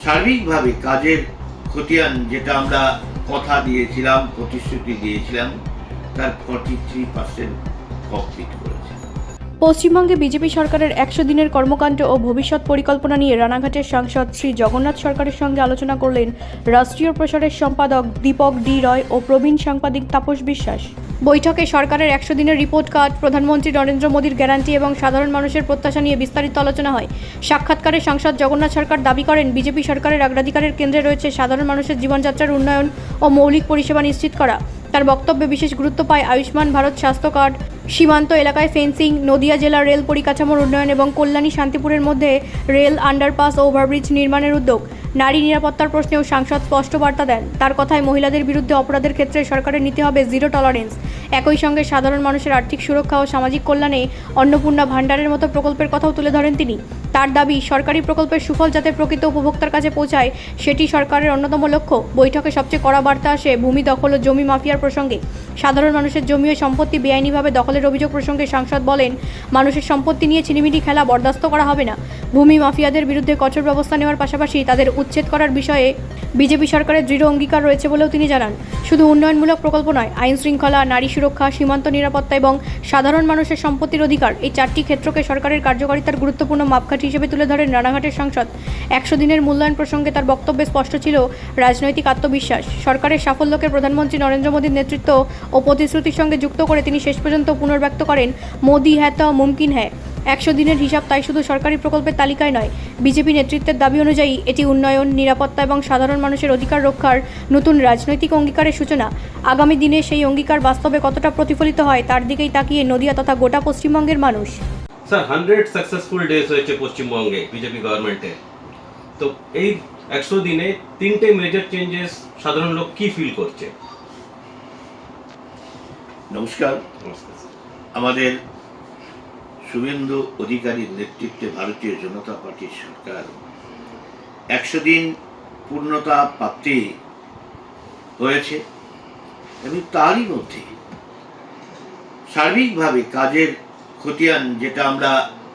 সার্বিকভাবে কাজের খতিয়ান যেটা আমরা কথা দিয়েছিলাম, প্রতিশ্রুতি দিয়েছিলাম, তার 43% কমপ্লিট করেছে। পশ্চিমবঙ্গে বিজেপি সরকারের 100 দিনের কর্মকাণ্ড ও ভবিষ্যৎ পরিকল্পনা নিয়ে রানাঘাটের সাংসদ শ্রী জগন্নাথ সরকারের সঙ্গে আলোচনা করলেন রাষ্ট্রীয় প্রসারের সম্পাদক দীপক ডি রয় ও প্রবীণ সাংবাদিক তাপস বিশ্বাস। বৈঠকে সরকারের 100 দিনের রিপোর্ট কার্ড, প্রধানমন্ত্রী নরেন্দ্র মোদীর গ্যারান্টি এবং সাধারণ মানুষের প্রত্যাশা নিয়ে বিস্তারিত আলোচনা হয়। সাক্ষাৎকারে সাংসদ জগন্নাথ সরকার দাবি করেন, বিজেপি সরকারের অগ্রাধিকারের কেন্দ্রে রয়েছে সাধারণ মানুষের জীবনযাত্রার উন্নয়ন ও মৌলিক পরিষেবা নিশ্চিত করা। তার বক্তব্যে বিশেষ গুরুত্ব পায় আয়ুষ্মান ভারত স্বাস্থ্য কার্ড, সীমান্ত এলাকায় ফেন্সিং, নদিয়া জেলার রেল পরিকাঠামোর উন্নয়ন এবং কল্যাণী শান্তিপুরের মধ্যে রেল আন্ডারপাস ও ওভারব্রিজ নির্মাণের উদ্যোগ। নারী নিরাপত্তার প্রশ্নেও সাংসদ স্পষ্ট বার্তা দেন। তার কথায় মহিলাদের বিরুদ্ধে অপরাধের ক্ষেত্রে সরকারের নিতে হবে জিরো টলারেন্স। একই সঙ্গে সাধারণ মানুষের আর্থিক সুরক্ষা ও সামাজিক কল্যাণে অন্নপূর্ণা ভাণ্ডারের মতো প্রকল্পের কথাও তুলে ধরেন তিনি। তার দাবি, সরকারি প্রকল্পের সুফল যাতে প্রকৃত উপভোক্তার কাছে পৌঁছায় সেটি সরকারের অন্যতম লক্ষ্য। বৈঠকে সবচেয়ে কড়া বার্তা আসে ভূমি দখল ও জমি মাফিয়ার প্রসঙ্গে। সাধারণ মানুষের জমি ও সম্পত্তি বেআইনিভাবে দখলের অভিযোগ প্রসঙ্গে সাংসদ বলেন, মানুষের সম্পত্তি নিয়ে ছিনিমিনি খেলা বরদাস্ত করা হবে না। ভূমি মাফিয়াদের বিরুদ্ধে কঠোর ব্যবস্থা নেওয়ার পাশাপাশি তাদের উচ্ছেদ করার বিষয়ে বিজেপি সরকারের দৃঢ় অঙ্গীকার রয়েছে বলেও তিনি জানান। শুধু উন্নয়নমূলক প্রকল্প নয়, আইন শৃঙ্খলা, নারী সুরক্ষা, সীমান্ত নিরাপত্তা এবং সাধারণ মানুষের সম্পত্তির অধিকার, এই 4টি ক্ষেত্রকে সরকারের কার্যকারিতার গুরুত্বপূর্ণ মাপকাঠি হিসেবে তুলে ধরেন রানাঘাটের সাংসদ। 100 দিনের মূল্যায়ন প্রসঙ্গে তার বক্তব্যে স্পষ্ট ছিল রাজনৈতিক আত্মবিশ্বাস। সরকারের সাফল্যকে প্রধানমন্ত্রী নরেন্দ্র মোদীর নেতৃত্ব ও প্রতিশ্রুতির সঙ্গে যুক্ত করে তিনি শেষ পর্যন্ত পুনর্ব্যক্ত করেন, মোদি হ্যাঁ তো মুমকিন হ্যাঁ। 100 দিনের হিসাব তাই শুধু সরকারি প্রকল্পের তালিকায় নয়, বিজেপি নেতৃত্বের দাবি অনুযায়ী এটি উন্নয়ন, নিরাপত্তা এবং সাধারণ মানুষের অধিকার রক্ষার নতুন রাজনৈতিক অঙ্গীকারের সূচনা। আগামী দিনে সেই অঙ্গীকার বাস্তবে কতটা প্রতিফলিত হয় তার দিকেই তাকিয়ে নদিয়া তথা গোটা পশ্চিমবঙ্গের মানুষ। স্যার 100 সাকসেসফুল ডেজ হয়েছে পশ্চিমবঙ্গে বিজেপি গভর্নমেন্টে। তো এই 100 দিনে 3টে মেজর চেঞ্জেস সাধারণ লোক কি ফিল করছে? নমস্কার। আমাদের শুভেন্দু অধিকারীর নেতৃত্বে ভারতীয় জনতা পার্টির সরকার 100 দিন পূর্ণতা প্রাপ্তি হয়েছে এবং তারই মধ্যে সার্বিকভাবে কাজের খতিয়ান যেটা আমরা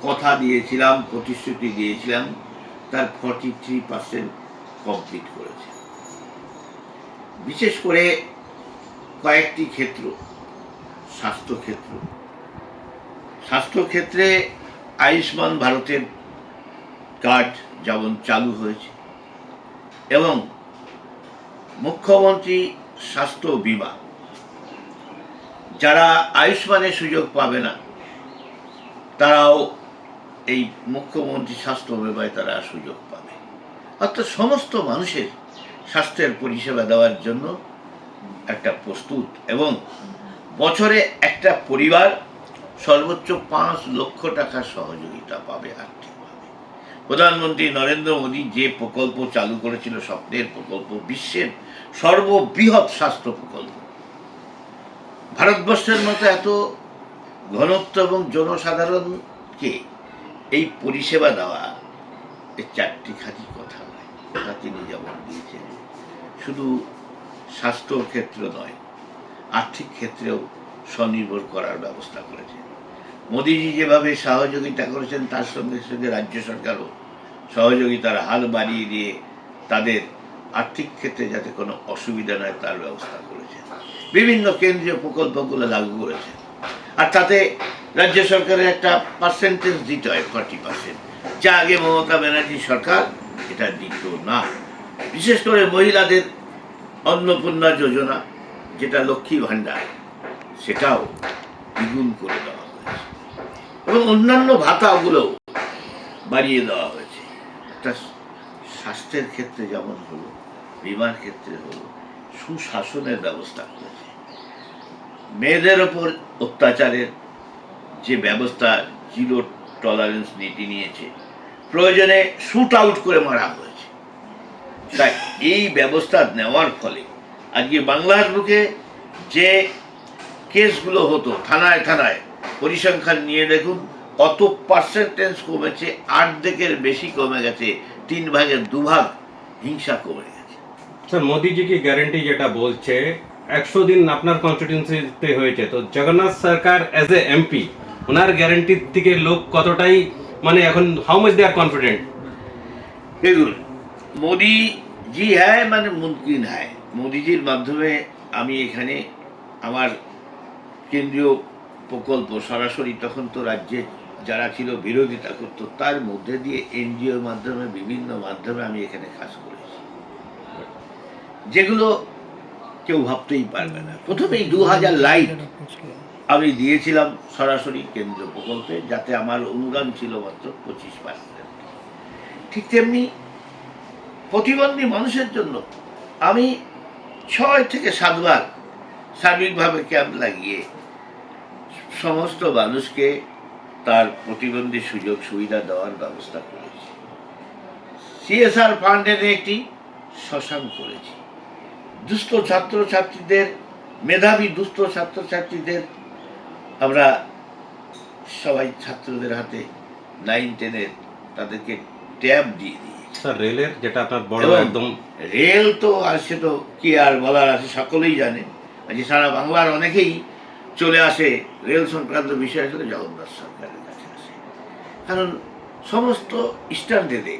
কথা দিয়েছিলাম, প্রতিশ্রুতি দিয়েছিলাম, তার 43% কমপ্লিট করেছে। বিশেষ করে কয়েকটি ক্ষেত্র, স্বাস্থ্যক্ষেত্রে আয়ুষ্মান ভারতের কার্ড যেমন চালু হয়েছে এবং মুখ্যমন্ত্রী স্বাস্থ্য বীমা, যারা আয়ুষ্মানের সুযোগ পাবে না তারাও এই মুখ্যমন্ত্রী স্বাস্থ্য বীমায় তারা সুযোগ পাবে। অর্থাৎ সমস্ত মানুষের স্বাস্থ্যের পরিষেবা দেওয়ার জন্য একটা প্রস্তুত, এবং বছরে একটা পরিবার সর্বোচ্চ 5 লক্ষ টাকা সহযোগিতা পাবে আর্থিকভাবে। প্রধানমন্ত্রী নরেন্দ্র মোদী যে প্রকল্প চালু করেছিল, স্বপ্নের প্রকল্প, বিশ্বের সর্ববৃহৎ স্বাস্থ্য প্রকল্প, ভারতবর্ষের মতো এত ঘনত্ব এবং জনসাধারণকে এই পরিষেবা দেওয়া, এই 4টি খাঁটি কথা নয়। তা তিনি যেমন দিয়েছেন, শুধু স্বাস্থ্য ক্ষেত্র নয়, আর্থিক ক্ষেত্রেও স্বনির্ভর করার ব্যবস্থা করেছেন। মোদীজি যেভাবে সহযোগিতা করেছেন তার সঙ্গে সঙ্গে রাজ্য সরকারও সহযোগিতার হাত বাড়িয়ে দিয়ে তাদের আর্থিক ক্ষেত্রে যাতে কোনো অসুবিধা নয় তার ব্যবস্থা করেছেন। বিভিন্ন কেন্দ্রীয় প্রকল্পগুলো লাগু করেছেন, আর তাতে রাজ্য সরকারের একটা পার্সেন্টেজ দিতে হয় 40%, যা আগে মমতা ব্যানার্জি সরকার এটা দিত না। বিশেষ করে মহিলাদের অন্নপূর্ণা যোজনা, যেটা লক্ষ্মী ভাণ্ডার, সেটাও দ্বিগুণ করে দেওয়া হয়েছে এবং অন্যান্য ভাতাগুলোও বাড়িয়ে দেওয়া হয়েছে। একটা স্বাস্থ্যের ক্ষেত্রে যেমন হলো, বিমার ক্ষেত্রে হলো, সুশাসনের ব্যবস্থা করেছে। মেয়েদের ওপর অত্যাচারের যে ব্যবস্থা, জিরো টলারেন্স নীতি নিয়েছে, প্রয়োজনে শুট আউট করে মারা হয়েছে। তাই এই ব্যবস্থা নেওয়ার ফলে আজকে বাংলার বুকে যে কেসগুলো হতো থানায় থানায়, পরিসংখ্যান নিয়ে দেখুন কত পার্সেন্টেজ কমেছে, 8 বেশি কমে গেছে, 3 ভাগের 2 ভাগ হিংসা কমে গেছে। স্যার মোদিজি কি গ্যারান্টি যেটা বলছে 100 দিন আপনার কনস্টিটিউয়েন্সিতে হয়েছে, তো Jagannath Sarkar as a MP ওনার গ্যারান্টির থেকে লোক কতটাই, মানে এখন how much they are confident? দেখুন, मोदी जी है মানে মুমকিন है মোদিজির মাধ্যমে আমি এখানে আমার কেন্দ্রীয় প্রকল্প সরাসরি তখন তো রাজ্যে যারা ছিল বিরোধিতা করতো তার মধ্যে দিয়ে এনজিওর মাধ্যমে বিভিন্ন মাধ্যমে আমি এখানে কাজ করেছি, যেগুলো কেউ ভাবতেই পারবে না। প্রথমেই 2000 লাইট আমি দিয়েছিলাম সরাসরি কেন্দ্রীয় প্রকল্পে, যাতে আমার অনুদান ছিল মাত্র 25%। ঠিক তেমনি প্রতিবন্ধী মানুষের জন্য আমি 6 থেকে 7 বার সার্বিকভাবে ক্যাম্প লাগিয়ে সমস্ত মানুষকে তার প্রতিবন্ধী সুযোগ সুবিধা দেওয়ার ব্যবস্থা করেছি। সিএসআর ফান্ডের একটি শ্মশান করেছি। দুস্থ ছাত্রছাত্রীদের, মেধাবী দুস্থ ছাত্রছাত্রীদের আমরা সবাই ছাত্রদের হাতে 9-10 তাদেরকে ট্যাব দিয়ে দিই। স্যার রেলের যেটা আপনার বড় এবং একদম রেল তো আর সে তো কি আর বলার আছে, সকলেই জানে। আজ সারা বাংলার অনেকেই চলে আসে রেল সংক্রান্ত বিষয় আসলে জগন্নাথ সরকারের কাছে আসে, কারণ সমস্ত ইস্টার্ন রেলে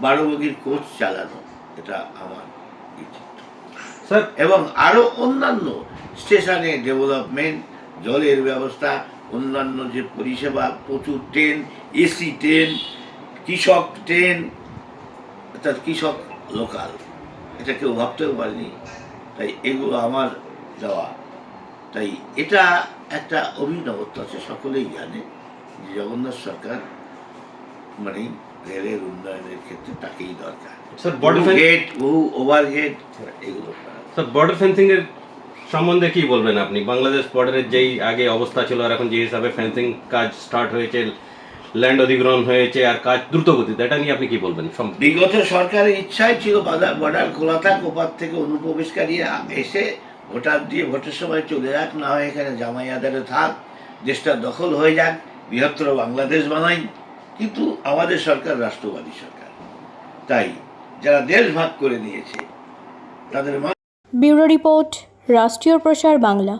12 বগির কোচ চালানো এটা আমার কৃতিত্ব। স্যার এবং আরও অন্যান্য স্টেশনে ডেভেলপমেন্ট, জলের ব্যবস্থা, অন্যান্য যে পরিষেবা, প্রচুর ট্রেন, এসি ট্রেন, কৃষক ট্রেন, অর্থাৎ কৃষক লোকাল, এটা কেউ ভাবতেও পারেনি। তাই এগুলো আমার দেওয়া, তাই এটা একটা অভিনবত্ব আছে। সকলেই জানে যে জগন্নাথ সরকার মানে রেলের উন্নয়নের ক্ষেত্রে তাকেই দরকার। স্যার বর্ডার গেট, বহু ওভারহেড, এগুলো করা। স্যার বর্ডার ফেন্সিং এর সম্বন্ধে কি বলবেন আপনি? বাংলাদেশ বর্ডারের যেই আগে অবস্থা ছিল আর এখন যে হিসাবে ফেন্সিং কাজ স্টার্ট হয়েছে, ল্যান্ড অধিগ্রহণ হয়েছে আর কাজ দ্রুত গতিতে, এটা নিয়ে আপনি কি বলবেন? বিগত সরকারের ইচ্ছাই ছিল বর্ডার খোলা থাক, ওপার থেকে অনুপ্রবেশকারী এসে ভোটার দিয়ে ভোটের সময় চলে যাক, না হয় এখানে জামাই আদারে থাক, দেশটা দখল হয়ে যাক, বৃহত্তর বাংলাদেশ বানাই। কিন্তু আমাদের সরকার রাষ্ট্রবাদী সরকার, তাই যারা দেশ ভাগ করে নিয়েছে তাদের ব্যুরো রিপোর্ট, রাষ্ট্রীয় প্রসার বাংলা।